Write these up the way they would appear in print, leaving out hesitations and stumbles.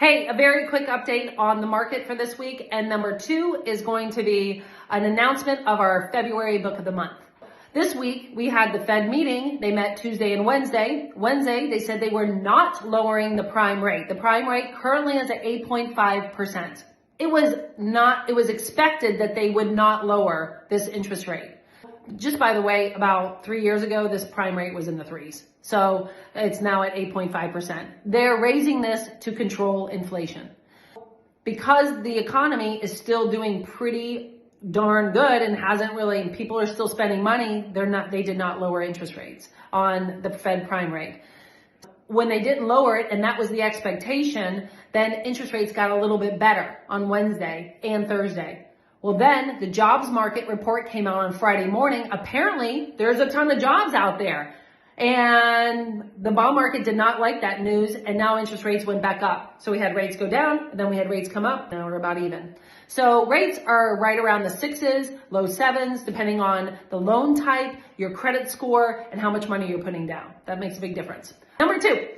Hey, a very quick update on the market for this week. And number 2 is going to be an announcement of our February book of the month. This week, we had the Fed meeting. They met Tuesday and Wednesday. Wednesday, they said they were not lowering the prime rate. The prime rate currently is at 8.5%. It was expected that they would not lower this interest rate. Just by the way, about 3 years ago, this prime rate was in the 3s. So it's now at 8.5%. They're raising this to control inflation. Because the economy is still doing pretty darn good and people are still spending money, they did not lower interest rates on the Fed prime rate. When they didn't lower it, and that was the expectation, then interest rates got a little bit better on Wednesday and Thursday. Well, then the jobs market report came out on Friday morning. Apparently, there's a ton of jobs out there. And the bond market did not like that news, and now interest rates went back up. So we had rates go down, and then we had rates come up, now we're about even. So rates are right around the 6s, low 7s, depending on the loan type, your credit score, and how much money you're putting down. That makes a big difference. Number 2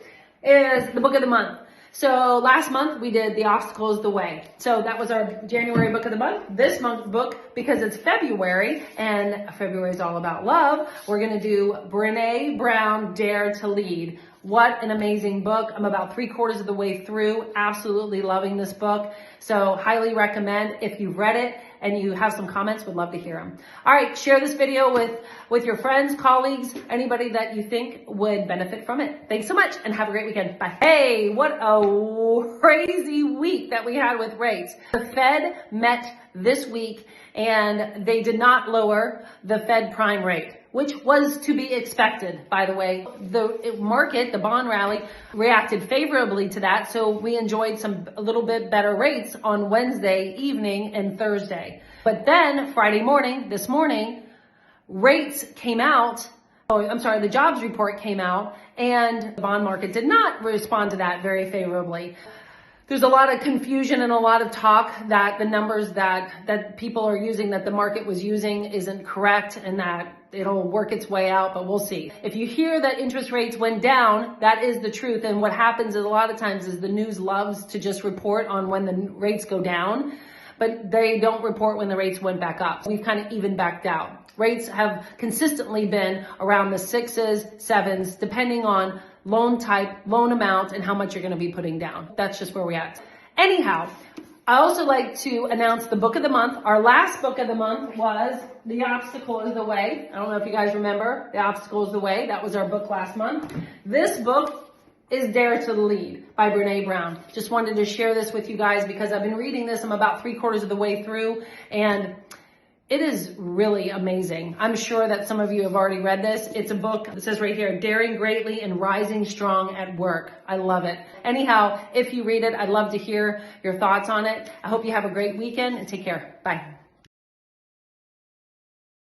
is the book of the month. So last month we did The Obstacle is the Way. So that was our January book of the month. This month's book, because it's February and February is all about love, we're going to do Brené Brown, Dare to Lead. What an amazing book. I'm about 3/4 of the way through. Absolutely loving this book. So highly recommend. If you've read it and you have some comments, would love to hear them. All right, share this video with your friends, colleagues, anybody that you think would benefit from it. Thanks so much and have a great weekend. Bye. Hey, what a crazy week that we had with rates. The Fed met this week and they did not lower the Fed prime rate, which was to be expected, by the way. The market, the bond rally, reacted favorably to that, so we enjoyed a little bit better rates on Wednesday evening and Thursday. But then Friday morning, this morning, rates came out. The jobs report came out, and the bond market did not respond to that very favorably. There's a lot of confusion and a lot of talk that the numbers that people are using, that the market was using, isn't correct, and that it'll work its way out, but we'll see. If you hear that interest rates went down, that is the truth. And what happens is a lot of times is the news loves to just report on when the rates go down, but they don't report when the rates went back up. We've kind of even backed out. Rates have consistently been around the 6s, 7s, depending on loan type, loan amount, and how much you're going to be putting down. That's just where we're at. Anyhow, I also like to announce the book of the month. Our last book of the month was The Obstacle is the Way. I don't know if you guys remember. The Obstacle is the Way. That was our book last month. This book is Dare to Lead by Brené Brown. Just wanted to share this with you guys because I've been reading this. I'm about 3/4 of the way through, and it is really amazing. I'm sure that some of you have already read this. It's a book, it says right here, Daring Greatly and Rising Strong at Work. I love it. Anyhow, if you read it, I'd love to hear your thoughts on it. I hope you have a great weekend and take care. Bye.